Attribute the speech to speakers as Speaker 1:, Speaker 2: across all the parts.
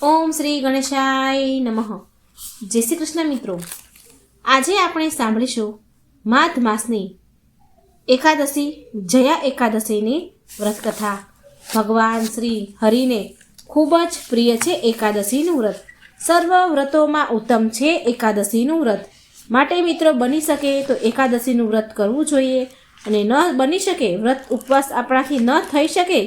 Speaker 1: ઓમ શ્રી ગણેશાય નમઃ. જય શ્રી કૃષ્ણ મિત્રો. આજે આપણે સાંભળીશું માઘ માસની એકાદશી જયા એકાદશીની વ્રતકથા. ભગવાન શ્રી હરિને ખૂબ જ પ્રિય છે એકાદશીનું વ્રત. સર્વ વ્રતોમાં ઉત્તમ છે એકાદશીનું વ્રત. માટે મિત્રો બની શકે તો એકાદશીનું વ્રત કરવું જોઈએ, અને ન બની શકે, વ્રત ઉપવાસ આપણાથી ન થઈ શકે,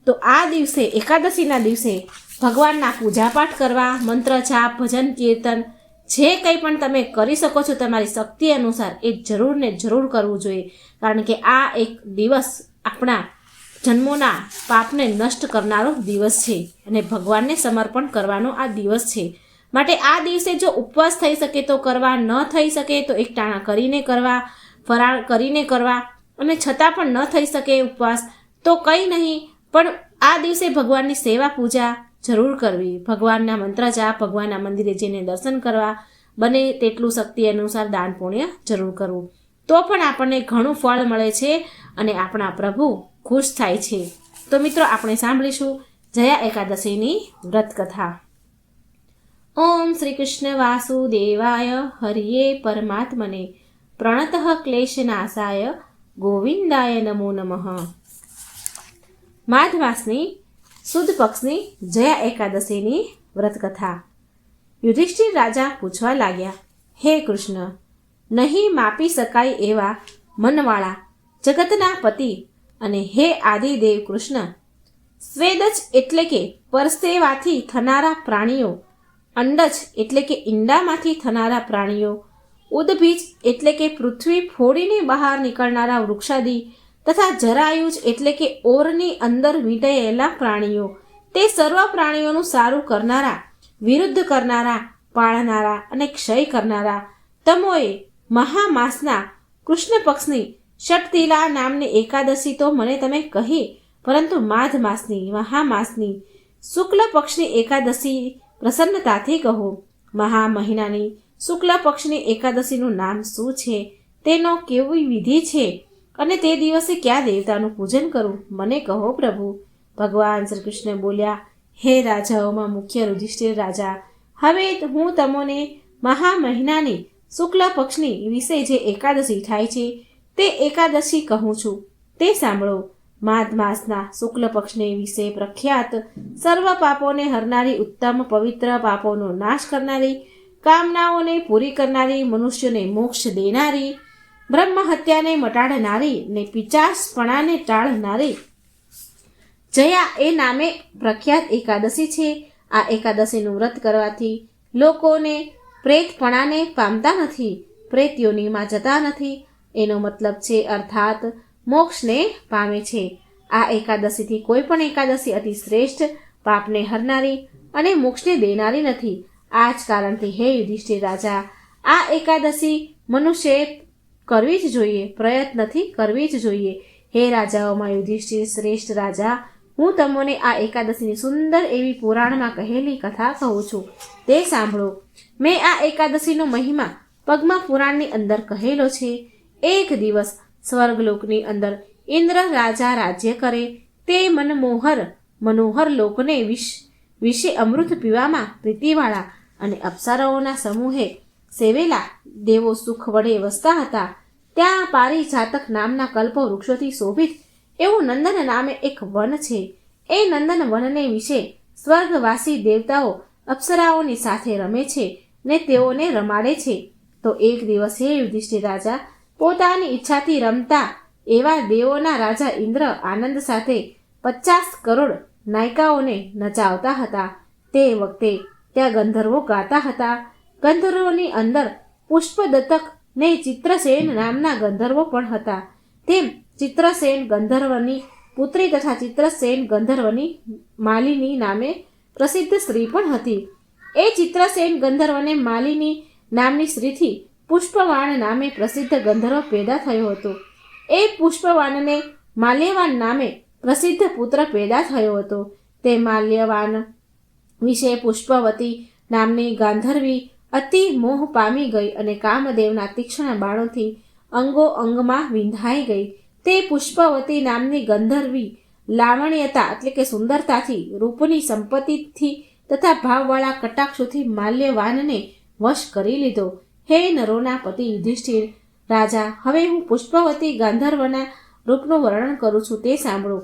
Speaker 1: તો આ દિવસે એકાદશીના દિવસે ભગવાનના પૂજાપાઠ કરવા, મંત્ર જાપ, ભજન કીર્તન જે કંઈ પણ તમે કરી શકો છો તમારી શક્તિ અનુસાર એ જરૂર ને જરૂર કરવું જોઈએ. કારણ કે આ એક દિવસ આપણા જન્મોના પાપને નષ્ટ કરનારો દિવસ છે અને ભગવાનને સમર્પણ કરવાનો આ દિવસ છે. માટે આ દિવસે જો ઉપવાસ થઈ શકે તો કરવા, ન થઈ શકે તો એકટાણા કરીને કરવા, ફરાળ કરીને કરવા, અને છતાં પણ ન થઈ શકે ઉપવાસ તો કંઈ નહીં, પણ આ દિવસે ભગવાનની સેવા પૂજા જરૂર કરવી. ભગવાનના મંત્ર જાપ, ભગવાનના મંદિરે જઈને દર્શન કરવા, બને તેટલું શક્તિ અનુસાર દાન પુણ્ય જરૂર કરવું, તો પણ આપણને ઘણું ફળ મળે છે અને આપણા પ્રભુ ખુશ થાય છે. તો મિત્રો આપણે સાંભળીશું જયા એકાદશીની વ્રત કથા. ઓમ શ્રી કૃષ્ણ વાસુદેવાય હરિયે પરમાત્મને પ્રણતઃ ક્લેશનાશાય ગોવિંદાય નમો નમઃ. માઘ માસની સુદ પક્ષની જયા એકાદશીની વ્રતકથા. યુધિષ્ઠિર રાજા પૂછવા લાગ્યા, હે કૃષ્ણ, નહીં માપી શકાય એવા મનવાળા જગતના પતિ અને હે આદિદેવ કૃષ્ણ, સ્વેદજ એટલે કે પરસેવાથી થનારા પ્રાણીઓ, અંડજ એટલે કે ઈંડામાંથી થનારા પ્રાણીઓ, ઉદબીજ એટલે કે પૃથ્વી ફોડીને બહાર નીકળનારા વૃક્ષાદી, તથા જરાયુજ એટલે કે ઓરની અંદર વીંટાયેલા પ્રાણીઓ, તે સર્વ પ્રાણીઓનું સારું કરનારા, વિરુદ્ધ કરનારા, પાળનારા અને ક્ષય કરનારા તમોએ મહામાસના કૃષ્ણ પક્ષની ષટતિલા નામની એકાદશી તો મને તમે કહી, પરંતુ માઘ માસની મહામાસની શુક્લ પક્ષની એકાદશી પ્રસન્નતાથી કહો. મહા મહિનાની શુક્લ પક્ષની એકાદશીનું નામ શું છે, તેનો કેવી વિધિ છે, અને તે દિવસે કયા દેવતાનું પૂજન કરવું, મને કહો પ્રભુ. ભગવાન શ્રી કૃષ્ણ બોલ્યા, હે રાજાઓમાં મુખ્ય યુધિષ્ઠિર રાજા, હવે હું તમને મહા મહિનાની શુક્લ પક્ષની વિશે જે એકાદશી થાય છે તે એકાદશી કહું છું, તે સાંભળો. માઘ માસના શુક્લ પક્ષને વિશે પ્રખ્યાત, સર્વ પાપોને હરનારી, ઉત્તમ પવિત્ર, પાપોનો નાશ કરનારી, કામનાઓને પૂરી કરનારી, મનુષ્યોને મોક્ષ દેનારી, બ્રહ્મ હત્યાને મટાડનારી ને પિચાસપણાને ટાળનારી જયા એ નામે પ્રખ્યાત એકાદશી છે. આ એકાદશીનું વ્રત કરવાથી લોકોને પ્રેતપણાને પામતા નથી, પ્રેત યોનિમાં જતા નથી, એનો મતલબ છે અર્થાત મોક્ષને પામે છે. આ એકાદશીથી કોઈ પણ એકાદશી અતિ શ્રેષ્ઠ, પાપને હરનારી અને મોક્ષને દેનારી નથી. આ જ કારણથી હે યુધિષ્ઠિર રાજા, આ એકાદશી મનુષ્યએ કરવી જ જોઈએ, પ્રયત્નથી કરવી જ જોઈએ. હે રાજાઓમાં યુધિષ્ઠિર શ્રેષ્ઠ રાજા, હું તમને આ એકાદશીની સુંદર એવી પુરાણમાં કહેલી કથા કહું છું, તે સાંભળો. મેં આ એકાદશીનો મહિમા પદ્મ પુરાણની અંદર કહેલો છે. એક દિવસ સ્વર્ગલોકની અંદર ઇન્દ્ર રાજા રાજ્ય કરે. તે મનોહર લોકને વિશે અમૃત પીવામાં પ્રીતિવાળા અને અપ્સરાઓના સમૂહે સેવેલા દેવો સુખ વડે વસતા હતા. ત્યાં પારિજાતક નામના કલ્પ વૃક્ષોથી શોભિત એવું નંદન નામે એક વન છે. એ નંદન વનને વિશે સ્વર્ગવાસી દેવતાઓ અપ્સરાઓની સાથે રમે છે ને તેઓને રમાડે છે. તો એક દિવસ હે યુધિષ્ઠિર રાજા, પોતાની ઈચ્છાથી રમતા એવા દેવોના રાજા ઇન્દ્ર આનંદ સાથે 50 કરોડ નાયિકાઓને નચાવતા હતા. તે વખતે ત્યાં ગંધર્વો ગાતા હતા. ગંધર્વોની અંદર પુષ્પદત્તક ને ચિત્રસેન નામના ગંધર્વો પણ હતા. તેમ ચિત્રસેન ગંધર્વની પુત્રી તથા ચિત્રસેન ગંધર્વની માલિની નામે પ્રસિદ્ધ સ્ત્રી પણ હતી. એ ચિત્રસેન ગંધર્વને માલિની નામની સ્ત્રીથી પુષ્પવાણ નામે પ્રસિદ્ધ ગંધર્વ પેદા થયો હતો. એ પુષ્પવાનને માલ્યવાન નામે પ્રસિદ્ધ પુત્ર પેદા થયો હતો. તે માલ્યવાન વિશે પુષ્પવતી નામની ગાંધર્વી અતિ મોહ પામી ગઈ અને કામદેવના તીક્ષ્ણ બાણોથી અંગો અંગમાં વિંધાઈ ગઈ. તે પુષ્પવતી નામની ગંધર્વી લાવણ્યતા એટલે કે સુંદરતાથી, રૂપની સંપત્તિથી તથા ભાવવાળા કટાક્ષોથી માલ્યવાનને વશ કરી લીધો. હે નરોના પતિ યુધિષ્ઠિર રાજા, હવે હું પુષ્પવતી ગાંધર્વના રૂપનું વર્ણન કરું છું, તે સાંભળો.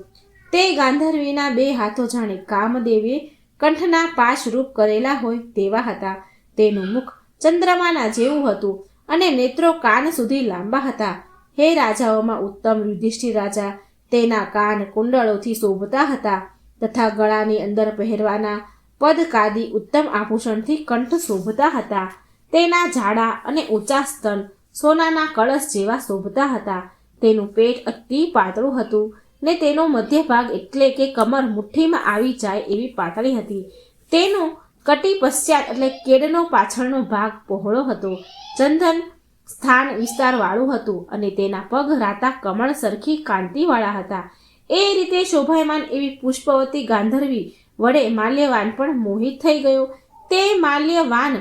Speaker 1: તે ગાંધર્વીના 2 હાથો જાણે કામદેવીએ કંઠના 5 રૂપ કરેલા હોય તેવા હતા. તેનું મુખ ચંદ્રમાના જેવું હતું અને નેત્રો કાન સુધી લાંબા હતા. હે રાજાઓમાં ઉત્તમ યુધિષ્ઠિર રાજા, તેના કાન કુંડળોથી શોભતા હતા તથા ગળાની અંદર પહેરવાના પદકાદી ઉત્તમ આભૂષણથી કંઠ શોભતા હતા. તેના જાડા અને ઊંચા સ્તન સોનાના કળશ જેવા શોભતા હતા. તેનું પેટ અતિ પાતળું હતું ને તેનો મધ્ય ભાગ એટલે કે કમર મુઠ્ઠીમાં આવી જાય એવી પાતળી હતી. તેનું કટી પશ્ચાત એટલે કેડનો પાછળનો ભાગ પહોળો હતો, ચંદન સ્થાન વિસ્તારવાળું હતું અને તેના પગ રાતા કમળ સરખી કાંતિવાળા હતા. એ રીતે શોભાયમાન એવી પુષ્પવતી ગાંધર્વી વડે માલ્યવાન પણ મોહિત થઈ ગયો. તે માલ્યવાન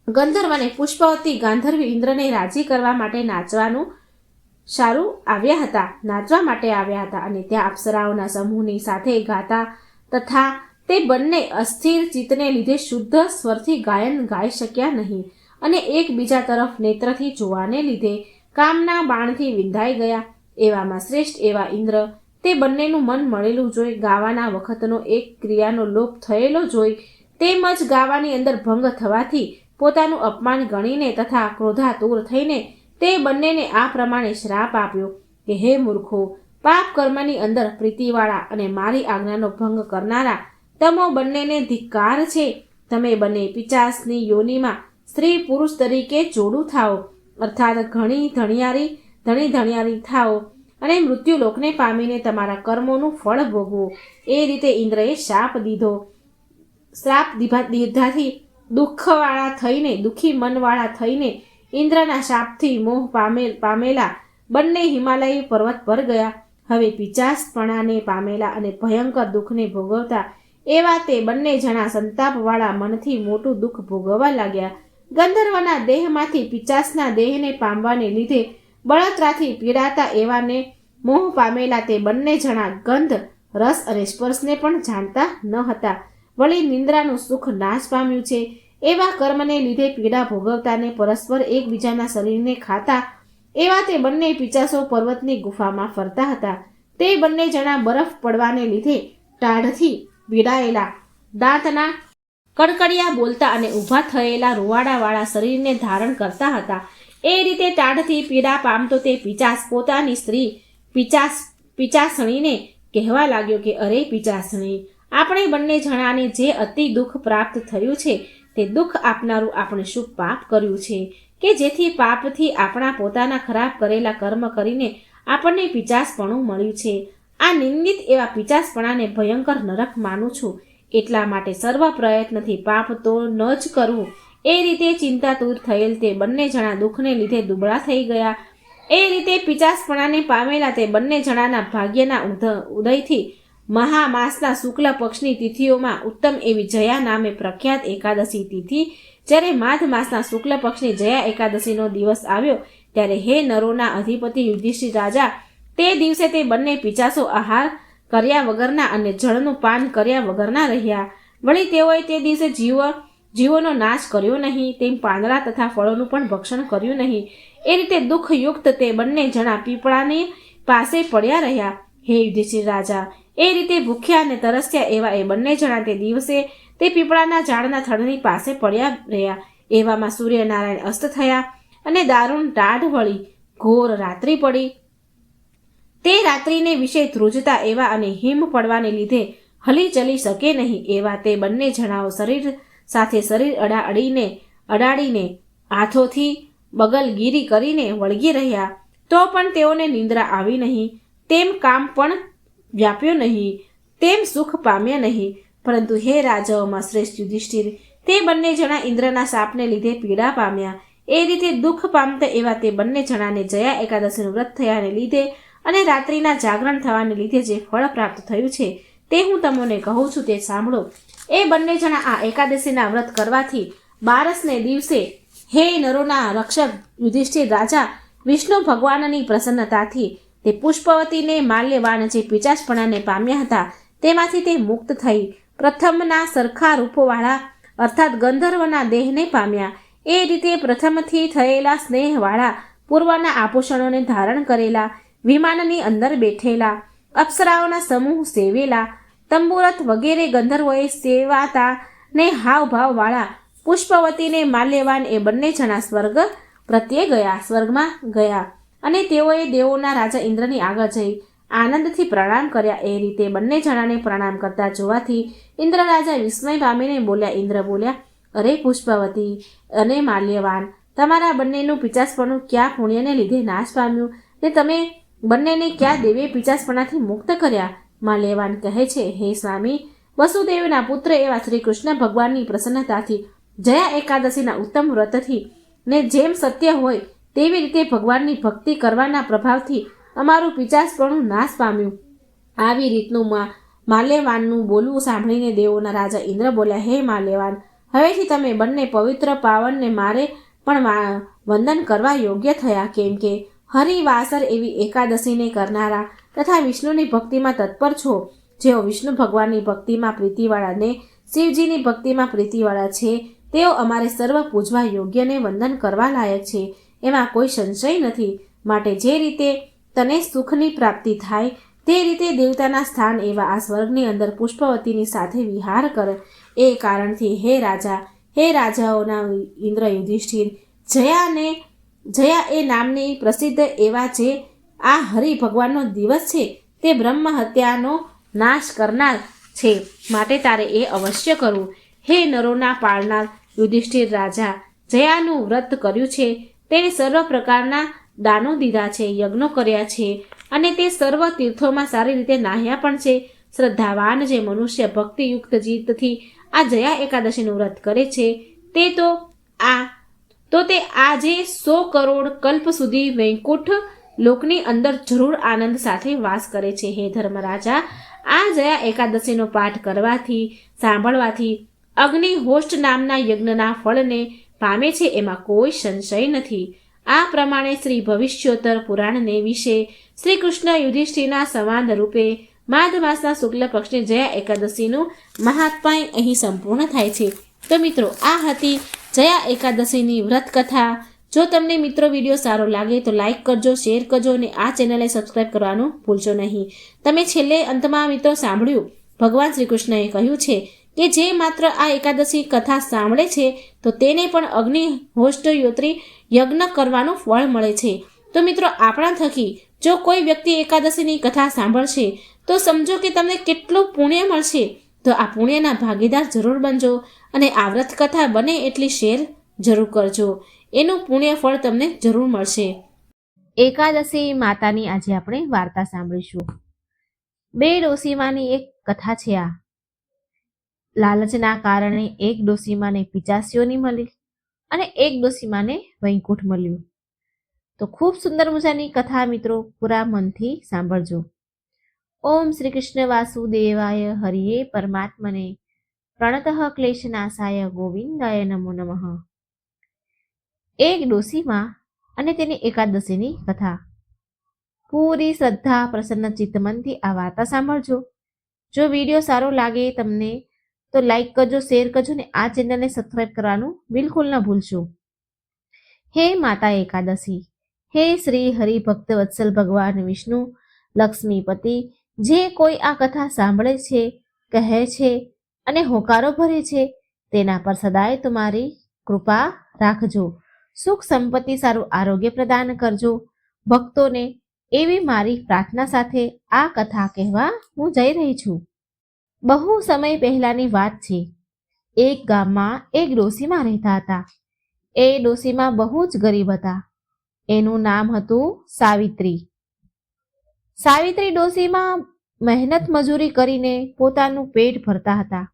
Speaker 1: ગંધર્વને પુષ્પવતી ગાંધર્વી ઇન્દ્રને રાજી કરવા માટે નાચવા માટે આવ્યા હતા અને ત્યાં અપ્સરાઓના સમૂહની સાથે ગાતા તથા તે બંને અસ્થિર ચિત્તને લીધે શુદ્ધ સ્વરથી ગાયન ગાઈ શક્યા નહીં અને એકબીજા તરફ નેત્રથી જોવાને લીધે કામના બાણથી વિંધાઈ ગયા. એવામાં શ્રેષ્ઠ એવા ઇન્દ્ર તે બંનેનું મન મળેલું જોઈ, ગાવાના વખતનો એક ક્રિયાનો લોપ થયેલો જોઈ, તેમજ ગાવાની અંદર ભંગ થવાથી પોતાનું અપમાન ગણીને તથા ક્રોધાતુર થઈને તે બંનેને આ પ્રમાણે શ્રાપ આપ્યો કે હે મૂર્ખો, પાપ કર્મની અંદર પ્રીતિવાળા અને મારી આજ્ઞાનો ભંગ કરનારા તમો બંનેને ધિક્કાર છે. તમે બંને પિચાસની યોનિમાં સ્ત્રી પુરુષ તરીકે જોડું થાઓ, અર્થાત ઘણી ધણિયારી થાઓ અને મૃત્યુલોકને પામીને તમારા કર્મોનું ફળ ભોગવો. એ રીતે ઇન્દ્રએ શ્રાપ દીધાથી દુઃખી મનવાળા થઈને ઇન્દ્રના શાપથી મોહ પામેલા બંને હિમાલય પર્વત પર ગયા. હવે પિચાસપણાને પામેલા અને ભયંકર દુઃખને ભોગવતા એવા તે બંને જણા સંતાપવાળા મનથી મોટું દુઃખ ભોગવવા લાગ્યા. ગંધર્વના દેહમાંથી પિચાસના દેહને પામવાને લીધે બળતરાથી પીડાતા એવાને મોહ પામેલા તે બંને જણા ગંધ, રસ અને સ્પર્શને પણ જાણતા ન હતા. વળી નિંદ્રાનું સુખ નાશ પામ્યું છે. એવા કર્મને લીધે પીડા ભોગવતાને પરસ્પર એકબીજાના શરીરને ખાતા એવા તે બંને પિચાસો પર્વતની ગુફામાં ફરતા હતા. તે બંને જણા બરફ પડવાને લીધે ટાઢથી પીડાયેલા, દાંતના કડકડિયા બોલતા અને ઊભા થયેલા રૂવાડાવાળા શરીરને ધારણ કરતા હતા. એ રીતે ટાઢથી પીડા પામતો તે પિચાસ પોતાની સ્ત્રી પિચાસણીને કહેવા લાગ્યો કે અરે પિચાસણી, આપણે બંને જણાને જે અતિ દુઃખ પ્રાપ્ત થયું છે તે દુઃખ આપનારું આપણે શું પાપ કર્યું છે કે જેથી પાપથી આપણા પોતાના ખરાબ કરેલા કર્મ કરીને આપણને પિચાસપણું મળ્યું છે. આ નિંદિત એવા પિચાસપણાને ભયંકર નરક માનું છું. એટલા માટે સર્વ પ્રયત્નથી પાપ તો ન જ કરવું. એ રીતે ચિંતાતુર થયેલ તે બંને જણા દુઃખને લીધે દુબળા થઈ ગયા. એ રીતે પિચાસપણાને પામેલા તે બંને જણાના ભાગ્યના ઉદયથી મહામાસના શુક્લ પક્ષની તિથિઓમાં ઉત્તમ એવી જયા નામે પ્રખ્યાત એકાદશી તિથિ, જ્યારે માઘ માસના શુક્લ પક્ષની જયા એકાદશીનો દિવસ આવ્યો ત્યારે હે નરોના અધિપતિ યુધિષ્ઠિર રાજા, તે દિવસે તે બંને પિચાસો આહાર કર્યા વગરના અને જળનું પાન કર્યા વગરના રહ્યા. વળી તેઓએ તે દિવસે જીવોનો નાશ કર્યો નહીં, તેમ પાંદડા તથા ફળોનું પણ ભક્ષણ કર્યું નહીં. એ રીતે દુઃખયુક્ત તે બંને જણા પીપળાની પાસે પડ્યા રહ્યા. હે યુધિષ્ઠિર રાજા, એ રીતે ભૂખ્યા અને તરસ્યા એવા એ બંને જણા તે દિવસે તે પીપળાના ઝાડના થડની પાસે પડ્યા રહ્યા. એવામાં સૂર્યનારાયણ અસ્ત થયા અને દારૂણ ટાઢ વળી ઘોર રાત્રિ પડી. તે રાત્રિને વિશે ધ્રુજતા એવા અને હિમ પડવાને લીધે હલી ચલી શકે નહીં એવા તે બંને જણાઓ શરીર સાથે શરીર અડાડીને હાથોથી બગલગીરી કરીને વળગી રહ્યા. તો પણ તેઓને નિંદ્રા આવી નહીં, તેમ કામ પણ વ્યાપ્યો નહીં, તેમ સુખ પામ્યા નહીં. પરંતુ હે રાજાઓમાં શ્રેષ્ઠ યુધિષ્ઠિર, તે બંને જણા ઇન્દ્રના શાપને લીધે પીડા પામ્યા. એ રીતે દુઃખ પામતા એવા તે બંને જણાને જયા એકાદશીનું વ્રત થયાને લીધે અને રાત્રિના જાગરણ થવાને લીધે જે ફળ પ્રાપ્ત થયું છે તે હું તમને કહું છું, તે સાંભળો. એ બંને જણા આ એકાદશીના વ્રત કરવાથી 12ને દિવસે હે નરોના રક્ષક યુધિષ્ઠિર રાજા, વિષ્ણુ ભગવાનની પ્રસન્નતાથી તે પુષ્પવતીને માલ્યવાન જે પિચાસપણાને પામ્યા હતા તેમાંથી તે મુક્ત થઈ પ્રથમના સરખા રૂપોવાળા અર્થાત ગંધર્વના દેહને પામ્યા. એ રીતે પ્રથમથી થયેલા સ્નેહવાળા પૂર્વના આભૂષણોને ધારણ કરેલા, વિમાનની અંદર બેઠેલા, અપ્સરાઓના સમૂહ સેવેલા, તંબુરત વગેરે ગંધર્વોએ સેવાતા ને હાવભાવવાળા પુષ્પવતીને માલ્યવાન એ બંને જણા સ્વર્ગમાં ગયા અને તેઓએ દેવોના રાજા ઇન્દ્રની આગળ જઈ આનંદથી પ્રણામ કર્યા. એ રીતે બંને જણાને પ્રણામ કરતા જોવાથી ઇન્દ્ર રાજા વિસ્મય પામીને બોલ્યા. ઇન્દ્ર બોલ્યા, અરે પુષ્પવતી અને માલ્યવાન, તમારા બંનેનું પિચાસપણું ક્યાં પુણ્યને લીધે નાશ પામ્યું ને તમે બંનેને ક્યાં દેવે પિચાસપણાથી મુક્ત કર્યા? માલ્યવાન કહે છે, હે સ્વામી, વસુદેવના પુત્ર એવા શ્રી કૃષ્ણ ભગવાનની પ્રસન્નતાથી, જયા એકાદશીના ઉત્તમ વ્રતથી ને જેમ સત્ય હોય તેવી રીતે ભગવાનની ભક્તિ કરવાના પ્રભાવથી અમારું પિચાસપણું નાશ પામ્યું. આવી રીતનું માલ્યવાનનું બોલવું સાંભળીને દેવોના રાજા ઇન્દ્ર બોલ્યા, હે માલ્યવાન, હવેથી તમે બંને પવિત્ર પાવનને મારે પણ વંદન કરવા યોગ્ય થયા, કેમ કે હરિવાસર એવી એકાદશીને કરનારા તથા વિષ્ણુની ભક્તિમાં તત્પર છો. જેઓ વિષ્ણુ ભગવાનની ભક્તિમાં પ્રીતિવાળા ને શિવજીની ભક્તિમાં પ્રીતિવાળા છે, તેઓ અમારે સર્વ પૂજવા યોગ્યને વંદન કરવા લાયક છે, એમાં કોઈ સંશય નથી. માટે જે રીતે તને સુખની પ્રાપ્તિ થાય તે રીતે દેવતાના સ્થાન એવા આ સ્વર્ગની અંદર પુષ્પવતીની સાથે વિહાર કર. એ કારણથી હે રાજાઓના ઇન્દ્ર યુધિષ્ઠિર, જયા એ નામની પ્રસિદ્ધ એવા જે આ હરિ ભગવાનનો દિવસ છે તે બ્રહ્મ હત્યાનો નાશ કરનાર છે, માટે તારે એ અવશ્ય કરવું. હે નરોના પાળનાર યુધિષ્ઠિર રાજા, જયાનું વ્રત કર્યું છે, તેણે સર્વ પ્રકારના દાનો દીધા છે, યજ્ઞો કર્યા છે અને તે સર્વ તીર્થોમાં સારી રીતે નાહ્યા પણ છે. શ્રદ્ધાવાન જે મનુષ્ય ભક્તિયુક્ત જીતથી આ જયા એકાદશીનું વ્રત કરે છે તે આજે 100 કરોડ કલ્પ સુધી વૈકુંઠ લોકની અંદર જરૂર આનંદ સાથે વાસ કરે છે. હે ધર્મરાજા, આ જયા એકાદશીનો પાઠ કરવાથી સાંભળવાથી અગ્નિહોષ્ટ નામના યજ્ઞના ફળને પામે છે, એમાં કોઈ સંશય નથી. આ પ્રમાણે શ્રી ભવિષ્યોત્તર પુરાણને વિશે શ્રી કૃષ્ણ યુધિષ્ઠિરના સંવાદ રૂપે માઘ માસના શુક્લ પક્ષની જયા એકાદશીનું મહાત્મ્ય અહીં સંપૂર્ણ થાય છે. તો મિત્રો, આ હતી જયા એકાદશીની વ્રત કથા. જો તમને મિત્રો વિડીયો સારો લાગે તો લાઇક કરજો, શેર કરજો અને આ ચેનલને સબસ્ક્રાઈબ કરવાનું ભૂલશો નહીં. તમે છેલ્લે અંતમાં મિત્રો સાંભળ્યું, ભગવાન શ્રી કૃષ્ણએ કહ્યું છે કે જે માત્ર આ એકાદશી કથા સાંભળે છે તો તેને પણ અગ્નિહોષ્ટ યોત્રી યજ્ઞ કરવાનું ફળ મળે છે. તો મિત્રો, આપણા થકી જો કોઈ વ્યક્તિ એકાદશીની કથા સાંભળશે તો સમજો કે તમને કેટલું પુણ્ય મળશે. તો આ પુણ્યના ભાગીદાર જરૂર બનજો અને આ વ્રત કથા બને એટલી શેર જરૂર કરજો. એનું પુણ્ય ફળ તમને જરૂર મળશે. એકાદશી માતાની આજે આપણે વાર્તા સાંભળીશું. 2 ડોસીમાની એક કથા છે આ. લાલચના કારણે એક ડોસીમાને પિચાસીઓની મળી અને એક ડોસીમાને વૈકુંઠ મળ્યું. તો ખૂબ સુંદર મજાની કથા મિત્રો, પૂરા મનથી સાંભળજો. ઓમ શ્રી કૃષ્ણ વાસુદેવાય હરિયે પરમાત્મને પ્રણતઃ ક્લેશનાશાય ગોવિંદાય નમો નમઃ. એક ડોસીમાં અને તેની એકાદશીની કથા. પૂરી શ્રદ્ધા પ્રસન્ન ચિત્તમનથી આ વાર્તા સાંભળજો. જો વિડીયો સારો લાગે તમને તો લાઈક કરજો, શેર કરજો ને આ ચેનલને સબસ્ક્રાઈબ કરવાનું બિલકુલ ન ભૂલશો. હે માતા એકાદશી, હે શ્રી હરિભક્ત વત્સલ ભગવાન વિષ્ણુ લક્ષ્મીપતિ, જે કોઈ આ કથા સાંભળે છે, કહે છે અને હોકારો ભરે છે તેના પર સદાય તમારી કૃપા રાખજો. સુખ સંપત્તિ, સારું આરોગ્ય પ્રદાન કરજો. ભક્તોને એવી મારી પ્રાર્થના સાથે આ કથા કહેવા હું જઈ રહી છું. બહુ સમય પહેલાની વાત છે. એક ગામમાં એક ડોસીમાં રહેતા હતા. એ ડોસીમાં બહુ જ ગરીબ હતા. એનું નામ હતું સાવિત્રી. સાવિત્રી ડોસીમાં મહેનત મજૂરી કરીને પોતાનું પેટ ભરતા હતા.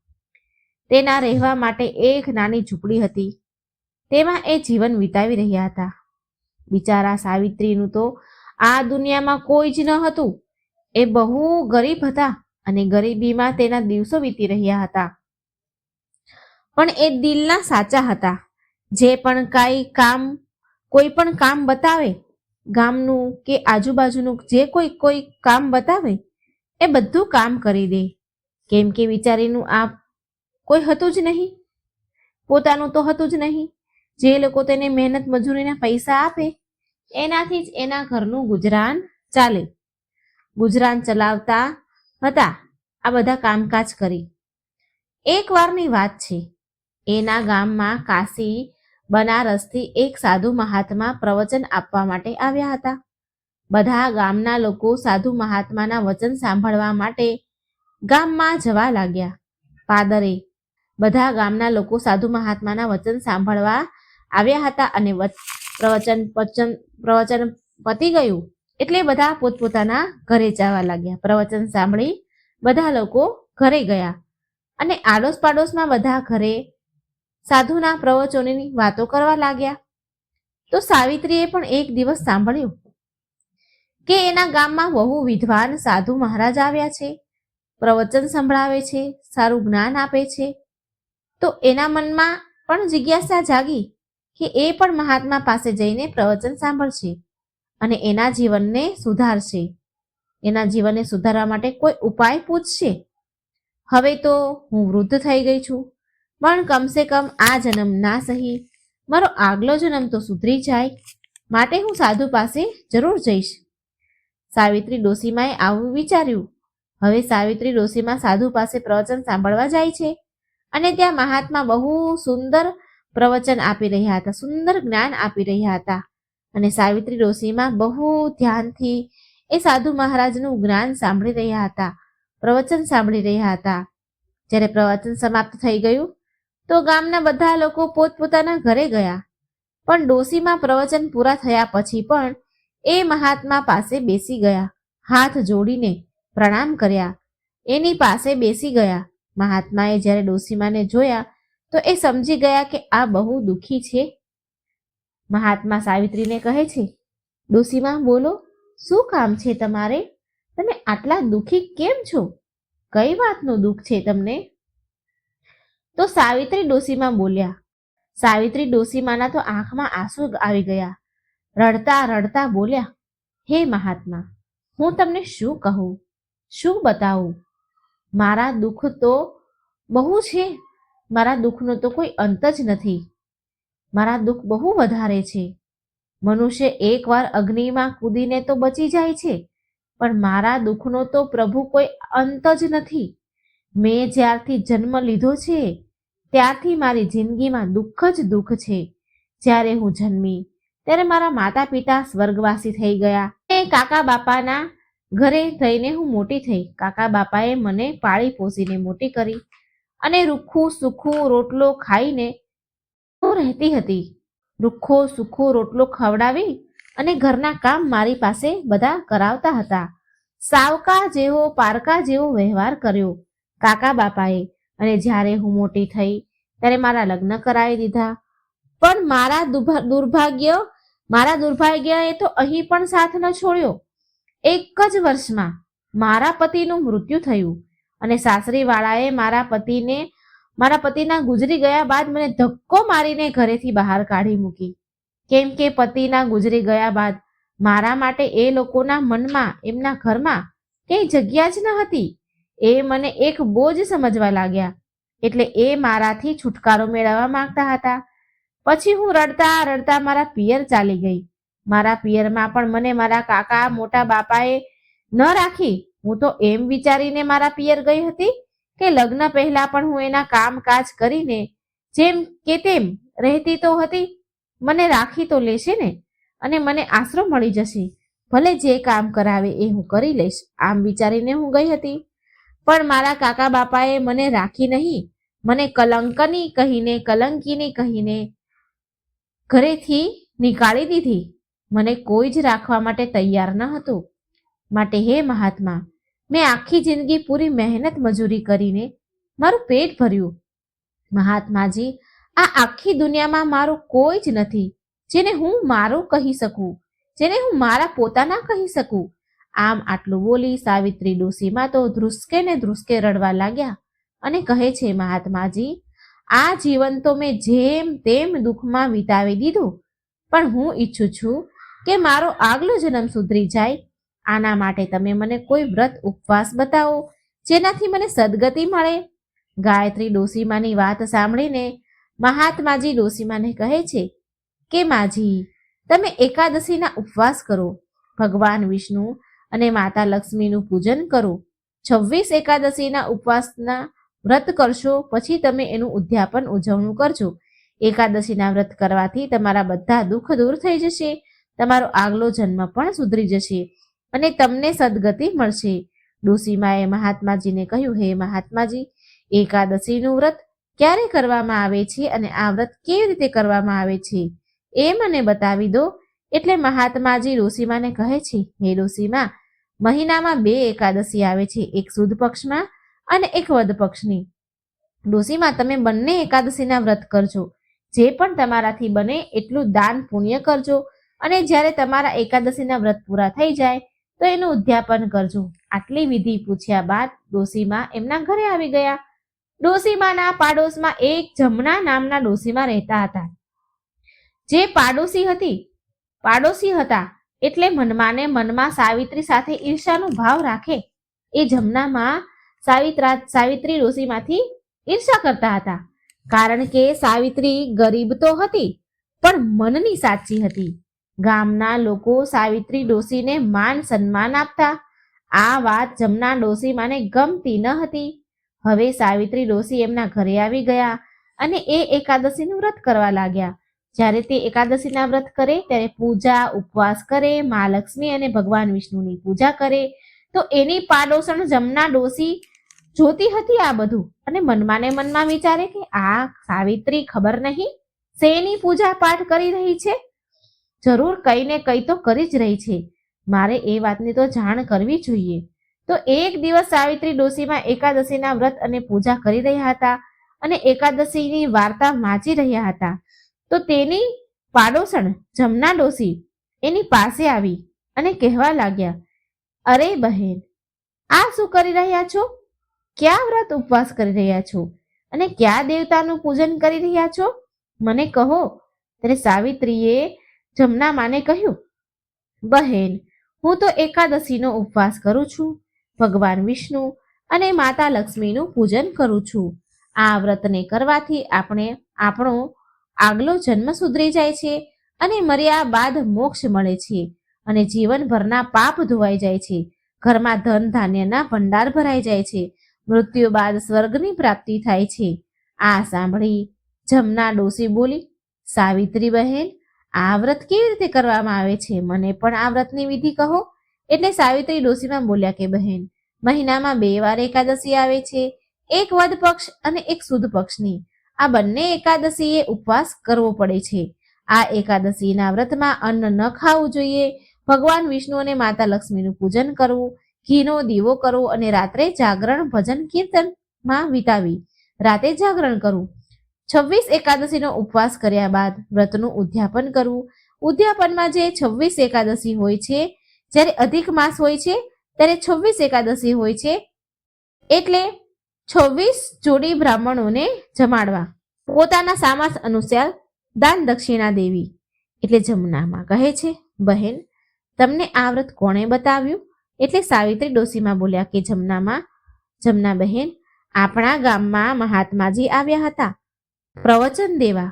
Speaker 1: તેના રહેવા માટે એક નાની ઝૂંપડી હતી. તેમાં એ જીવન વિતાવી રહ્યા હતા. બિચારા સાવિત્રીનું તો આ દુનિયામાં કોઈ જ ન હતું. એ બહુ ગરીબ હતા અને ગરીબીમાં તેના દિવસો વીતી રહ્યા હતા. પણ એ દિલના સાચા હતા. જે પણ કોઈ પણ કામ બતાવે, ગામનું કે આજુબાજુનું જે કોઈ કામ બતાવે એ બધું કામ કરી દે. કેમ કે બિચારીનું આ કોઈ હતું જ નહીં, પોતાનું તો હતું જ નહીં. જે લોકો તેને મહેનત મજૂરીના પૈસા આપે એનાથી જ એના ઘરનું ગુજરાન ચાલે. ગુજરાન ચલાવતા હતા આ બધા કામકાજ કરી. એક વારની વાત છે, એના ગામમાં કાશી બનારસથી એક સાધુ મહાત્મા પ્રવચન આપવા માટે આવ્યા હતા. બધા ગામના લોકો સાધુ મહાત્માના વચન સાંભળવા માટે ગામમાં જવા લાગ્યા. પાદરે બધા ગામના લોકો સાધુ મહાત્માના વચન સાંભળવા આવ્યા હતા અને પ્રવચન પતી ગયું એટલે બધા પોતપોતાના ઘરે જવા લાગ્યા. પ્રવચન સાંભળી બધા લોકો ઘરે ગયા અને આડોશ પાડોશમાં બધા ઘરે સાધુના પ્રવચનોની વાતો કરવા લાગ્યા. તો સાવિત્રીએ પણ એક દિવસ સાંભળ્યું કે એના ગામમાં બહુ વિદ્વાન સાધુ મહારાજ આવ્યા છે, પ્રવચન સંભળાવે છે, સારું જ્ઞાન આપે છે. તો એના મનમાં પણ જિજ્ઞાસા જાગી કે એ પણ મહાત્મા પાસે જઈને પ્રવચન સાંભળશે અને એના જીવનને સુધારશે, એના જીવનને સુધારવા માટે કોઈ ઉપાય પૂછશે. હવે તો હું વૃદ્ધ થઈ ગઈ છું, પણ કમસે કમ આ જન્મ ના સહી, મારો આગલો જન્મ તો સુધરી જાય, માટે હું સાધુ પાસે જરૂર જઈશ. સાવિત્રી ડોશીમાએ આવું વિચાર્યું. હવે સાવિત્રી ડોશીમા સાધુ પાસે પ્રવચન સાંભળવા જાય છે અને ત્યાં મહાત્મા બહુ સુંદર પ્રવચન આપી રહ્યા હતા, સુંદર જ્ઞાન આપી રહ્યા હતા અને સાવિત્રી ડોશીમા બહુ ધ્યાનથી એ સાધુ મહારાજનું જ્ઞાન સાંભળી રહ્યા હતા, પ્રવચન સાંભળી રહ્યા હતા. જ્યારે પ્રવચન સમાપ્ત થઈ ગયું તો ગામના બધા લોકો પોતપોતાના ઘરે ગયા. પણ ડોશીમા પ્રવચન પૂરા થયા પછી પણ એ મહાત્મા પાસે બેસી ગયા, હાથ જોડીને પ્રણામ કર્યા, એની પાસે બેસી ગયા. મહાત્માએ જ્યારે ડોશીમાને જોયા તો એ સમજી ગયા કે આ બહુ દુઃખી છે. મહાત્મા સાવિત્રીને કહે છે, ડોશીમા બોલો, શું કામ છે તમારે? તમે આટલા દુઃખી કેમ છો? કઈ વાતનું દુઃખ છે તમને? તો સાવિત્રી ડોશીમા બોલ્યા. સાવિત્રી ડોશીમાના તો આંખમાં આંસુ આવી ગયા. રડતા રડતા બોલ્યા, હે મહાત્મા, હું તમને શું કહું, શું બતાવું? મારા દુઃખ તો બહુ છે, મારા દુઃખનો તો કોઈ અંત જ નથી. મારા દુઃખ બહુ વધારે છે. મનુષ્ય એકવાર અગ્નિમાં કૂદીને તો બચી જાય છે, પણ મારા દુઃખનો તો પ્રભુ કોઈ અંત જ નથી. મેં જ્યારથી જન્મ લીધો છે ત્યારથી મારી જિંદગીમાં દુઃખ જ દુઃખ છે. જ્યારે હું જન્મી ત્યારે મારા માતા પિતા સ્વર્ગવાસી થઈ ગયા. કાકા બાપાના ઘરે રહીને હું મોટી થઈ. કાકા બાપાએ મને પાળી પોસીને મોટી કરી અને રૂખું સૂખું રોટલો ખાઈને હું રહેતી હતી. રૂખો સૂખો રોટલો ખવડાવી અને ઘરના કામ મારી પાસે બધા કરાવતા હતા. સાવકા જેવો પારકા જેવો વ્યવહાર કર્યો કાકા બાપાએ. અને જ્યારે હું મોટી થઈ ત્યારે મારા લગ્ન કરાવી દીધા. પણ મારા દુર્ભાગ્યએ તો અહીં પણ સાથ ન છોડ્યો. એક જ વર્ષમાં મારા પતિનું મૃત્યુ થયું અને સાસરીવાળાએ મારા પતિના ગુજરી ગયા બાદ મને ધક્કો મારીને ઘરેથી બહાર કાઢી મૂકી. કેમ કે પતિના ગુજરી ગયા બાદ મારા માટે એ લોકોના મનમાં, એમના ઘરમાં કઈ જગ્યા જ ન હતી. એ મને એક બોજ સમજવા લાગ્યા. એટલે એ મારાથી છુટકારો મેળવવા માંગતા હતા. પછી હું રડતા રડતા મારા પિયર ચાલી ગઈ. મારા પિયરમાં પણ મને મારા કાકા મોટા બાપાએ ન રાખી. હું તો એમ વિચારીને મારા પિયર ગઈ હતી કે લગ્ન પહેલા પણ હું એના કામકાજ કરીને જેમ કે તેમ રહેતી તો હતી, મને રાખી તો લેશે ને અને મને આશરો મળી જશે. ભલે જે કામ કરાવે એ હું કરી લઈશ, આમ વિચારીને હું ગઈ હતી. પણ મારા કાકા બાપાએ મને રાખી નહીં, મને કલંકીની કહીને ઘરેથી નીકાળી દીધી. મને કોઈ જ રાખવા માટે તૈયાર ન હતું. માટે હે મહાત્મા, મેં આખી જિંદગી પૂરી મહેનત મજૂરી કરીને મારું પેટ ભર્યું. મહાત્માજી, આ આખી દુનિયામાં મારું કોઈ જ નથી જેને હું મારું કહી શકું, જેને હું મારા પોતાના કહી શકું. આમ આટલું બોલી સાવિત્રી ડોશીમાં તો ધ્રુસકે ને ધ્રુસકે રડવા લાગ્યા અને કહે છે, મહાત્માજી, આ જીવન તો મેં જેમ તેમ દુઃખમાં વિતાવી દીધું, પણ હું ઈચ્છું છું કે મારો આગલો જન્મ સુધરી જાય. આના માટે તમે મને કોઈ વ્રત ઉપવાસ બતાવો જેનાથી મને સદગતિ મળે? ગાયત્રી ડોસીમાની વાત સાંભળીને મહાત્માજી ડોસીમાને કહે છે કે માજી, તમે એકાદશીના ઉપવાસ કરો, ભગવાન વિષ્ણુ અને માતા લક્ષ્મીનું પૂજન કરો. 26 એકાદશીના ઉપવાસના વ્રત કરશો, પછી તમે એનું ઉદ્યાપન ઉજવણું કરજો. એકાદશીના વ્રત કરવાથી તમારા બધા દુઃખ દૂર થઈ જશે, તમારો આગલો જન્મ પણ સુધરી જશે અને તમને સદગતિ મળશે. ડોસીમાએ મહાત્માજીને કહ્યું, હે મહાત્માજી, એકાદશીનું વ્રત ક્યારે કરવામાં આવે છે અને આ વ્રત કેવી રીતે કરવામાં આવે છે એ મને બતાવી દો. એટલે મહાત્માજી ડોસીમાને કહે છે, હે ડોસીમા, મહિનામાં 2 એકાદશી આવે છે, એક સુદ પક્ષમાં અને એક વદ પક્ષની. ડોસીમા, તમે બંને એકાદશીના વ્રત કરજો. જે પણ તમારાથી બને એટલું દાન પુણ્ય કરજો અને જ્યારે તમારા એકાદશીના વ્રત પૂરા થઈ જાય તો એનું ઉદ્યાપન કરજો. આટલી વિધિ પૂછ્યા બાદ ડોસીમા એમના ઘરે આવી ગયા. ડોસીમાના પાડોશમાં એક જમના નામના ડોસીમા રહેતા હતા. જે પાડોશી હતા એટલે મનમાં ને મનમાં સાવિત્રી સાથે ઈર્ષાનો ભાવ રાખે. એ જમનામાં સાવિત્રી ડોસીમાંથી ઈર્ષા કરતા હતા, કારણ કે સાવિત્રી ગરીબ તો હતી પણ મનની સાચી હતી. ગામના લોકો સાવિત્રી ડોસીને માન સન્માન આપતા. આ વાત જમના ડોસીમાને ગમતી ન હતી. હવે સાવિત્રી ડોસી એમના ઘરે આવી ગયા અને એ એકાદશીનું વ્રત કરવા લાગ્યા. જ્યારે તે એકાદશીના વ્રત કરે ત્યારે પૂજા ઉપવાસ કરે, મહાલક્ષ્મી અને ભગવાન વિષ્ણુની પૂજા કરે. તો એની પાડોશણ જમના ડોસી જોતી હતી આ બધું અને મનમાં ને મનમાં વિચારે કે આ સાવિત્રી ખબર નહીં શેની પૂજા પાઠ કરી રહી છે, જરૂર કઈ ને કઈ તો કરી જ રહી છે, મારે એ વાતની તો જાણ કરવી જોઈએ. તો એક દિવસ સાવિત્રી ડોસીમાં એકાદશીના વ્રત અને પૂજા કરી રહ્યા હતા અને એકાદશીની વાર્તા વાંચી રહ્યા હતા. તો તેની પાડોશણ જમના ડોસી એની પાસે આવી અને કહેવા લાગ્યા, અરે બહેન, આ શું કરી રહ્યા છો? ક્યાં વ્રત ઉપવાસ કરી રહ્યા છો અને ક્યાં દેવતાનું પૂજન કરી રહ્યા છો? મને કહો. ત્યારે સાવિત્રીએ જમના માને કહ્યું, બહેન, હું તો એકાદશીનો ઉપવાસ કરું છું, ભગવાન વિષ્ણુ અને માતા લક્ષ્મીનું પૂજન કરું છું. આ વ્રતને કરવાથી આપણો આગલો જન્મ સુધરી જાય છે અને મર્યા બાદ મોક્ષ મળે છે અને જીવનભરના પાપ ધોવાઈ જાય છે. ઘરમાં ધન ધાન્યના ભંડાર ભરાઈ જાય છે. મૃત્યુ બાદ સ્વર્ગની પ્રાપ્તિ થાય છે. આ સાંભળી જમના ડોસી બોલી, સાવિત્રી બહેન, આ વ્રત કેવી રીતે કરવામાં આવે છે? મને પણ આ વ્રતની વિધિ કહો. એટલે સાવિત્રી ડોસીમાં બોલ્યા કે બહેન, મહિનામાં 2 વાર એકાદશી આવે છે, એક વદ પક્ષ અને એક સુદ પક્ષની. આ બંને એકાદશીએ ઉપવાસ કરવો પડે છે. આ એકાદશીના વ્રતમાં અન્ન ન ખાવું જોઈએ, ભગવાન વિષ્ણુ અને માતા લક્ષ્મીનું પૂજન કરવું, ઘીનો દીવો કરવો અને રાત્રે જાગરણ ભજન કીર્તનમાં વિતાવી રાતે જાગરણ કરવું. 26 એકાદશીનો ઉપવાસ કર્યા બાદ વ્રતનું ઉદ્યાપન કરવું. ઉદ્યાપનમાં જે 26 એકાદશી હોય છે, જ્યારે અધિક માસ હોય છે ત્યારે 26 એકાદશી હોય છે, એટલે 26 જોડી બ્રાહ્મણોને જમાડવા, પોતાના સામર્થ અનુસાર દાન દક્ષિણા દેવી. એટલે જમનામાં કહે છે, બહેન, તમને આ વ્રત કોણે બતાવ્યું? એટલે સાવિત્રી ડોસીમાં બોલ્યા કે જમના બહેન, આપણા ગામમાં મહાત્માજી આવ્યા હતા પ્રવચન દેવા,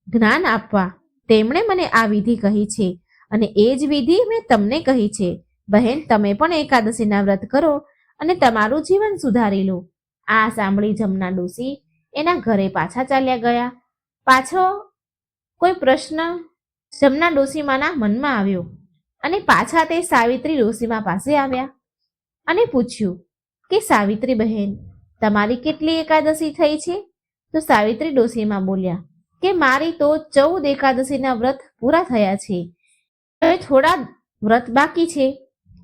Speaker 1: જ્ઞાન આપવા. તેમણે મને આ વિધિ કહી છે અને એ જ વિધિ મેં તમને કહી છે. બહેન, તમે પણ એકાદશીના વ્રત કરો અને તમારું જીવન સુધારી લો. આ સાંભળી જમના ડોસી એના ઘરે પાછા ચાલ્યા ગયા. પાછો કોઈ પ્રશ્ન જમના ડોસીમાના મનમાં આવ્યો અને પાછા તે સાવિત્રી ડોસીમા પાસે આવ્યા અને પૂછ્યું કે સાવિત્રી બહેન, તમારી કેટલી એકાદશી થઈ છે? તો સાવિત્રી ડોસીમા બોલ્યા કે મારી તો 14 એકાદશીના વ્રત પૂરા થયા છે, હવે થોડા વ્રત બાકી છે.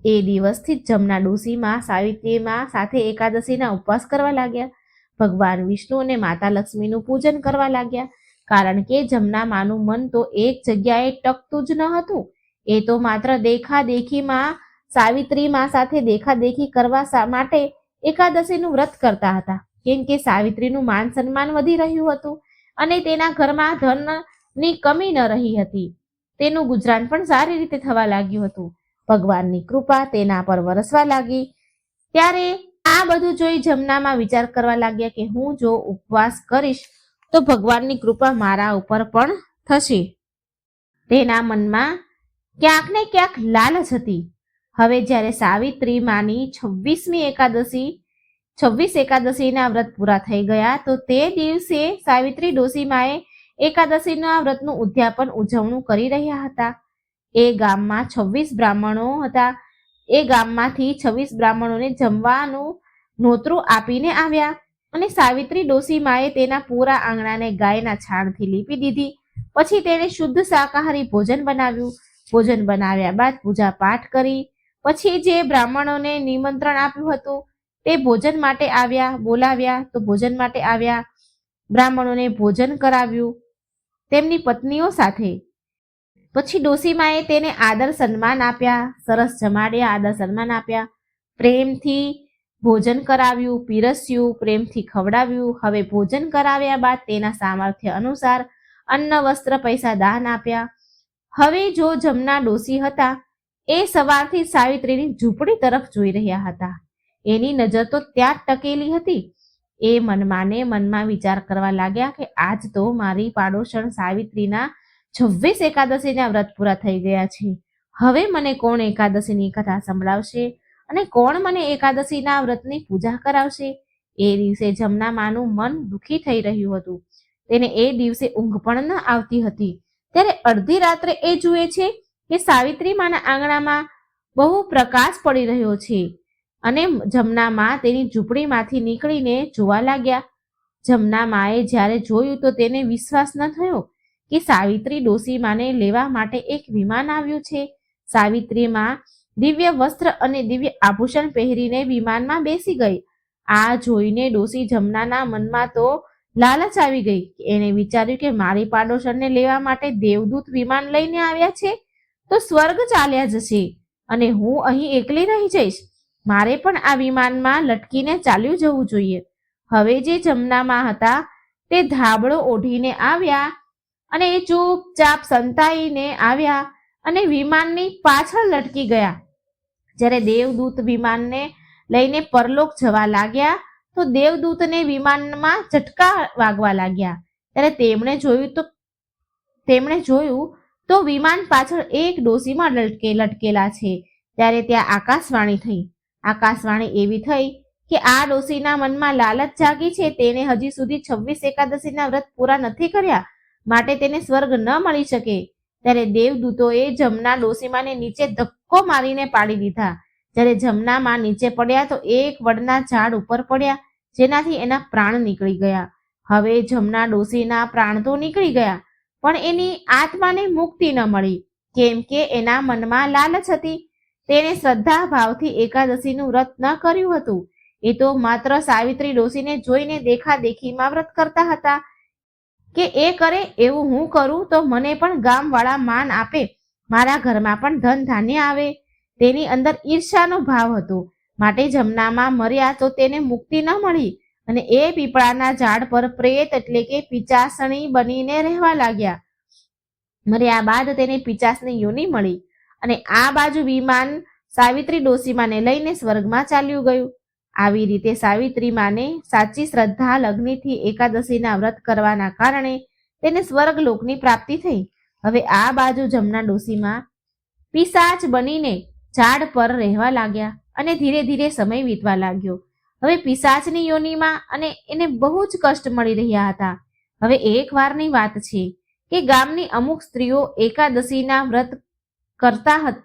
Speaker 1: એ દિવસથી જ જમના ડોસીમાં સાવિત્રીમાં સાથે એકાદશીના ઉપવાસ કરવા લાગ્યા. ભગવાન વિષ્ણુ અને માતા લક્ષ્મીનું પૂજન કરવા લાગ્યા, કારણ કે જમના માનું મન તો એક જગ્યાએ ટકતું જ ન હતું. એ તો માત્ર દેખાદેખીમાં સાવિત્રીમાં સાથે દેખાદેખી કરવા માટે એકાદશીનું વ્રત કરતા હતા, કેમ કે સાવિત્રીનું માન સન્માન વધી રહ્યું હતું અને તેના ઘરમાં ધનની કમી ન રહી હતી. તેનું ગુજરાન પણ સારી રીતે થવા લાગ્યું હતું. ભગવાનની કૃપા તેના પર વરસવા લાગી. ત્યારે આ બધું જોઈ જમનામાં વિચાર કરવા લાગ્યા કે હું જો ઉપવાસ કરીશ તો ભગવાનની કૃપા મારા ઉપર પણ થશે. તેના મનમાં ક્યાંક ને ક્યાંક લાલચ હતી. હવે જ્યારે સાવિત્રી માની 26 એકાદશીના વ્રત પૂરા થઈ ગયા તો તે દિવસે સાવિત્રી ડોસીમાએ એકાદશીના વ્રતનું ઉદ્યાપન ઉજવણું કરી રહ્યા હતા. એ ગામમાં 26 બ્રાહ્મણો હતા. એ ગામમાંથી 26 બ્રાહ્મણોને જમવાનું નોતરું આપીને આવ્યા અને સાવિત્રી ડોસીમાએ તેના પૂરા આંગણાને ગાયના છાણથી લીપી દીધી. પછી તેણે શુદ્ધ શાકાહારી ભોજન બનાવ્યું. ભોજન બનાવ્યા બાદ પૂજા પાઠ કરી. પછી જે બ્રાહ્મણોને નિમંત્રણ આપ્યું હતું તે ભોજન માટે આવ્યા, બોલાવ્યા તો ભોજન માટે આવ્યા. બ્રાહ્મણોને ભોજન કરાવ્યું તેમની પત્નીઓ સાથે. પછી ડોસીમાએ તેને આદર સન્માન આપ્યા, સરસ જમાડ્યા, આદર સન્માન આપ્યા, પ્રેમથી ભોજન કરાવ્યું, પીરસ્યું, પ્રેમથી ખવડાવ્યું. હવે ભોજન કરાવ્યા બાદ તેના સામર્થ્ય અનુસાર અન્ન, વસ્ત્ર, પૈસા દાન આપ્યા. હવે જો જમના ડોસી હતા એ સવારથી સાવિત્રીની ઝૂંપડી તરફ જોઈ રહ્યા હતા. એની નજર તો ત્યાં જ ટકેલી હતી. એ મનમાં ને મનમાં વિચાર કરવા લાગ્યા કે આજ તો મારી પાડોશણ સાવિત્રીના 26 એકાદશીના વ્રત પૂરા થઈ ગયા છે. હવે મને કોણ એકાદશીની કથા સંભળાવશે અને કોણ મને એકાદશીના વ્રતની પૂજા કરાવશે? એ દિવસે જમના માનું મન દુઃખી થઈ રહ્યું હતું. તેને એ દિવસે ઊંઘ પણ ન આવતી હતી. ત્યારે અડધી રાત્રે એ જુએ છે કે સાવિત્રી માના આંગણામાં બહુ પ્રકાશ પડી રહ્યો છે અને જમના મા તેની ઝૂંપડીમાંથી નીકળીને જોવા લાગ્યા. જમના માએ જ્યારે જોયું તો તેને વિશ્વાસ ન થયો કે સાવિત્રી ડોસીમાને લેવા માટે એક વિમાન આવ્યું છે. સાવિત્રી માં દિવ્ય વસ્ત્ર અને દિવ્ય આભૂષણ પહેરીને વિમાનમાં બેસી ગઈ. આ જોઈને ડોસી જમનાના મનમાં તો લાલચ આવી ગઈ. એને વિચાર્યું કે મારી પાડોશણને લેવા માટે દેવદૂત વિમાન લઈને આવ્યા છે તો સ્વર્ગ ચાલ્યા જશે અને હું અહીં એકલી રહી જઈશ. મારે પણ આ વિમાનમાં લટકીને ચાલ્યું જવું જોઈએ. હવે જે જમનામાં હતા તે ધાબળો ઓઢીને આવ્યા અને એ ચૂપચાપ સંતાઈને આવ્યા અને વિમાનની પાછળ લટકી ગયા. જ્યારે દેવદૂત વિમાનને લઈને પરલોક જવા લાગ્યા તો દેવદૂતને વિમાનમાં ઝટકા વાગવા લાગ્યા. ત્યારે તેમણે જોયું તો વિમાન પાછળ એક ડોસીમાં લટકેલા છે. ત્યારે ત્યાં આકાશવાણી થઈ. આકાશવાણી એવી થઈ કે આ ડોસીના મનમાં લાલચ જાગી છે. તેને હજી સુધી 26 એકાદશીના વ્રત પૂરા નથી કર્યા માટે તેને સ્વર્ગ ન મળી શકે. ત્યારે દેવદૂતોએ જમના ડોસીમાને નીચે ધક્કો મારીને પાડી દીધા. જ્યારે જમના માં નીચે પડ્યા તો એક વડના ઝાડ ઉપર પડ્યા જેનાથી એના પ્રાણ નીકળી ગયા. હવે જમના ડોસીના પ્રાણ તો નીકળી ગયા પણ એની આત્માને મુક્તિ ન મળી કેમ કે એના મનમાં લાલચ હતી. તેને શ્રદ્ધા ભાવથી એકાદશીનું વ્રત ન કર્યું હતું. એ તો માત્ર સાવિત્રી ડોસીને જોઈને દેખાદેખીમાં વ્રત કરતા હતા કે એ કરે એવું હું કરું તો મને પણ ગામવાળા માન આપે, મારા ઘરમાં પણ ધન ધાન્ય આવે. તેની અંદર ઈર્ષાનો ભાવ હતો માટે જમનામાં મર્યા તો તેને મુક્તિ ન મળી અને એ પીપળાના ઝાડ પર પ્રેત એટલે કે પિચાસણી બનીને રહેવા લાગ્યા. મર્યા બાદ તેને પિચાસની યોની મળી અને આ બાજુ વિમાન સાવિત્રી ડોસીમાને લઈને સ્વર્ગમાં ચાલ્યું ગયું. આવી રીતે સાવિત્રી માને સાચી શ્રદ્ધા લગ્નથી એકાદશીના વ્રત કરવાના કારણે તેને સ્વર્ગ લોકની પ્રાપ્તિ થઈ. હવે આ બાજુ જમના ડોસીમાં પિશાચ બનીને ઝાડ પર રહેવા લાગ્યા અને ધીરે ધીરે સમય વીતવા લાગ્યો. હવે પિશાચની યોનિમાં અને એને બહુ જ કષ્ટ મળી રહ્યા હતા. હવે એક વારની વાત છે કે ગામની અમુક સ્ત્રીઓ એકાદશીના વ્રત કરતા હતા.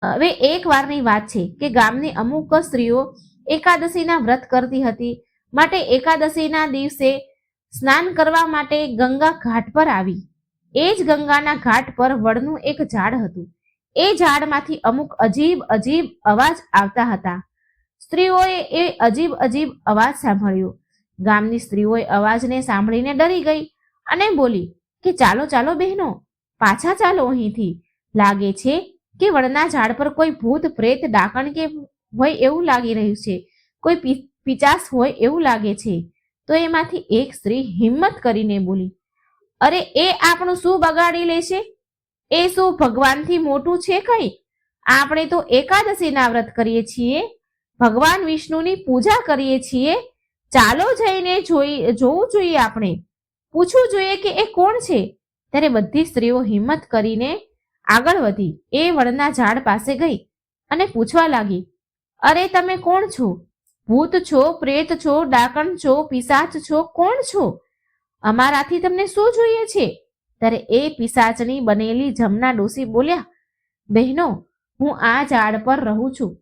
Speaker 1: હવે એક વારની વાત છે કે ગામની અમુક સ્ત્રીઓ એકાદશીના વ્રત કરતી હતી માટે એકાદશીના દિવસે સ્નાન કરવા માટે ગંગા ઘાટ પર આવી. એ જ ગંગાના ઘાટ પર વડનું એક ઝાડ હતું. એ ઝાડમાંથી અમુક અજીબ અજીબ અવાજ આવતા હતા. સ્ત્રીઓએ એ અજીબ અજીબ અવાજ સાંભળ્યો. ગામની સ્ત્રીઓએ અવાજને સાંભળીને ડરી ગઈ અને બોલી કે ચાલો ચાલો બહેનો, પાછા ચાલો અહીંથી. લાગે છે કે વડના ઝાડ પર કોઈ ભૂત પ્રેત ડાકણ કે હોય એવું લાગી રહ્યું છે, કોઈ પિચાસ હોય એવું લાગે છે. તો એમાંથી એક સ્ત્રી હિંમત કરીને બોલી, અરે એ આપણું શું બગાડી લેશે? એ શું ભગવાનથી મોટું છે કઈ? આપણે તો એકાદશીના વ્રત કરીએ છીએ. ભગવાન વિષ્ણુની પૂજા કરીએ છીએ, ચાલો જઈને જોવું જોઈએ, આપણે પૂછવું જોઈએ કે એ કોણ છે. ત્યારે બધી સ્ત્રીઓ હિંમત કરીને આગળ વધી એ વડના ઝાડ પાસે ગઈ અને પૂછવા લાગી, અરે તમે કોણ છો? ભૂત છો, પ્રેત છો, ડાકણ છો, પિશાચ છો, કોણ છો? અમારાથી તમને શું જોઈએ છે? ત્યારે એ પિશાચની બનેલી જમના ડોસી બોલ્યા, બહેનો, હું આ ઝાડ પર રહું છું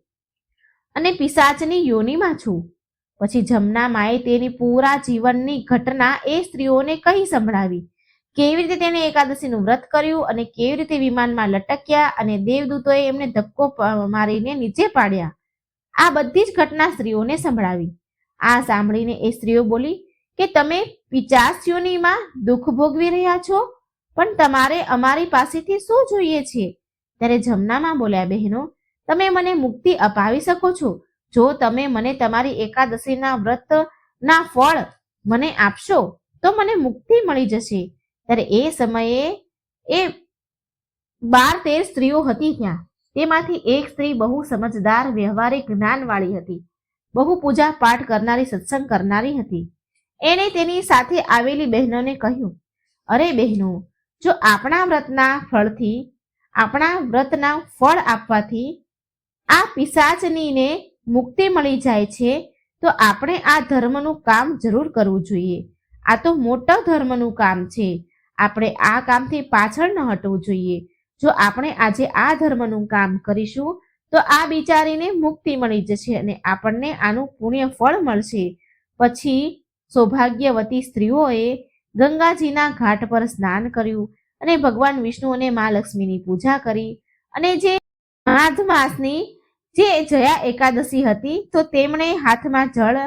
Speaker 1: અને પિશાચની યોનિમાં છું. પછી જમના માએ તેની પૂરા જીવનની ઘટના એ સ્ત્રીઓને કહી સંભળાવી. કેવી રીતે તેણે એકાદશીનું વ્રત કર્યું અને કેવી રીતે વિમાનમાં લટક્યા અને દેવદૂતોએ એમને ધક્કો મારીને નીચે પાડ્યા. આ બધી જ ઘટના સ્ત્રીઓને સંભળાવી. આ સાંભળીને એ સ્ત્રીઓ બોલી કે તમે પિશાચીઓનીમાં દુઃખ ભોગવી રહ્યા છો, પણ તમારે અમારી પાસેથી શું જોઈએ છે? ત્યારે જમનામાં બોલ્યા, બહેનો, તમે મને મુક્તિ અપાવી શકો છો જો તમે મને તમારી એકાદશીના વ્રતના ફળ મને આપશો તો મને મુક્તિ મળી જશે. ત્યારે એ સમયે એ 12-13 સ્ત્રીઓ હતી ત્યાં. તેમાંથી એક સ્ત્રી બહુ સમજદાર, વ્યવહારિક, જ્ઞાનવાળી હતી. બહુ પૂજા પાઠ કરનારી, સત્સંગ કરનારી હતી. એણે તેની સાથે આવેલી બહેનોને કહ્યું, અરે બહેનો, જો આપણા વ્રતના ફળ આપવાથી આ પિશાચનીને મુક્તિ મળી જાય છે તો આપણે આ ધર્મનું કામ જરૂર કરવું જોઈએ. આ તો મોટા ધર્મનું કામ છે. આપણે આ કામથી પાછળ ન હટવું જોઈએ. જો આપણે આજે આ ધર્મનું કામ કરીશું તો આ બિચારીને મુક્તિ મળી જશે અને આપણને આનું પુણ્ય ફળ મળશે. પછી સૌભાગ્યવતી સ્ત્રીઓએ ગંગાજીના ઘાટ પર સ્નાન કર્યું અને ભગવાન વિષ્ણુ અને મા લક્ષ્મીની પૂજા કરી. અને જે માઘ માસની જે જયા એકાદશી હતી તો તેમણે હાથમાં જળ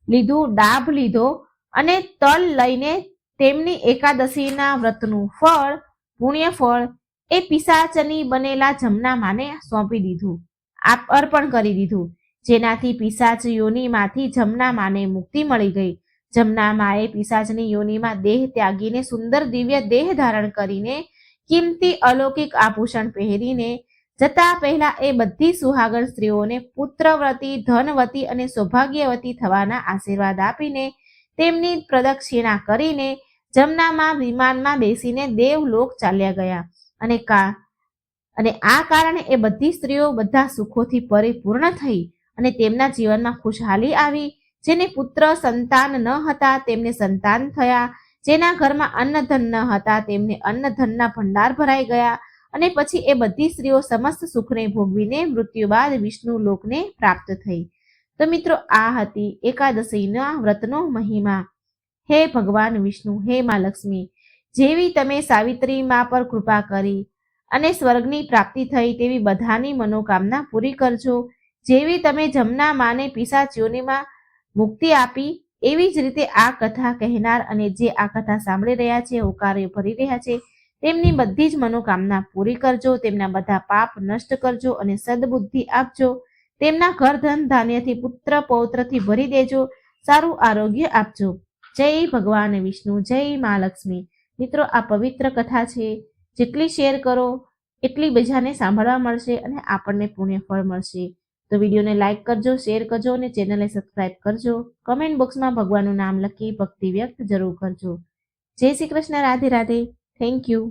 Speaker 1: લીધું, ડાભ લીધો અને તલ લઈને તેમની એકાદશીના વ્રતનું ફળ, પુણ્ય ફળ એ પિશાચની બનેલા જમના માને સોંપી દીધું, અર્પણ કરી દીધું, જેનાથી પિશાચ યોનિમાંથી જમના માને મુક્તિ મળી ગઈ. જમના માએ પિશાચની યોનિમાં દેહ ત્યાગીને સુંદર દિવ્ય દેહ ધારણ કરીને કિંમતી અલૌકિક આભૂષણ પહેરીને જતા પહેલા એ બધી સુહાગણ સ્ત્રીઓને પુત્રવતી, ધનવતી અને સૌભાગ્યવતી થવાના આશીર્વાદ આપીને તેમની પ્રદક્ષિણા કરીને જમનામાં વિમાનમાં બેસીને દેવલોક ચાલ્યા ગયા. અને આ કારણે એ બધી સ્ત્રીઓ બધા સુખોથી પરિપૂર્ણ થઈ અને તેમના જીવનમાં ખુશહાલી આવી. જેને પુત્ર સંતાન ન હતા તેમને સંતાન થયા, જેના ઘરમાં અન્નધન ન હતા તેમને અન્નધનના ભંડાર ભરાઈ ગયા. અને પછી એ બધી સ્ત્રીઓ સમસ્ત સુખને ભોગવીને મૃત્યુ બાદ વિષ્ણુ લોકને પ્રાપ્ત થઈ. તો મિત્રો, આ હતી એકાદશીના વ્રતનો મહિમા. હે ભગવાન વિષ્ણુ, હે મા લક્ષ્મી, જેવી તમે સાવિત્રી મા પર કૃપા કરી અને સ્વર્ગની પ્રાપ્તિ થઈ તેવી બધાની મનોકામના પૂરી કરજો. જેવી તમે જમના માને પિશાચીઓનીમાં મુક્તિ આપી એવી જ રીતે આ કથા કહેનાર અને જે આ કથા સાંભળી રહ્યા છે, હોકારો ભરી રહ્યા છે, તેમની બધી જ મનોકામના પૂરી કરજો. તેમના બધા પાપ નષ્ટ કરજો અને સદબુદ્ધિ આપજો. તેમના ઘર ધન ધાન્યથી, પુત્ર પૌત્રથી ભરી દેજો. સારું આરોગ્ય આપજો. જય ભગવાન વિષ્ણુ, જય મા લક્ષ્મી. મિત્રો, આ પવિત્ર કથા છે. જેટલી શેર કરો એટલી બીજાને સાંભળવા મળશે અને આપણને પુણ્ય ફળ મળશે. તો વિડીયોને લાઈક કરજો, શેર કરજો અને ચેનલને સબસ્ક્રાઈબ કરજો. કમેન્ટ બોક્સમાં ભગવાનનું નામ લખી ભક્તિ વ્યક્ત જરૂર કરજો. જય શ્રી કૃષ્ણ. રાધે રાધે. Thank you.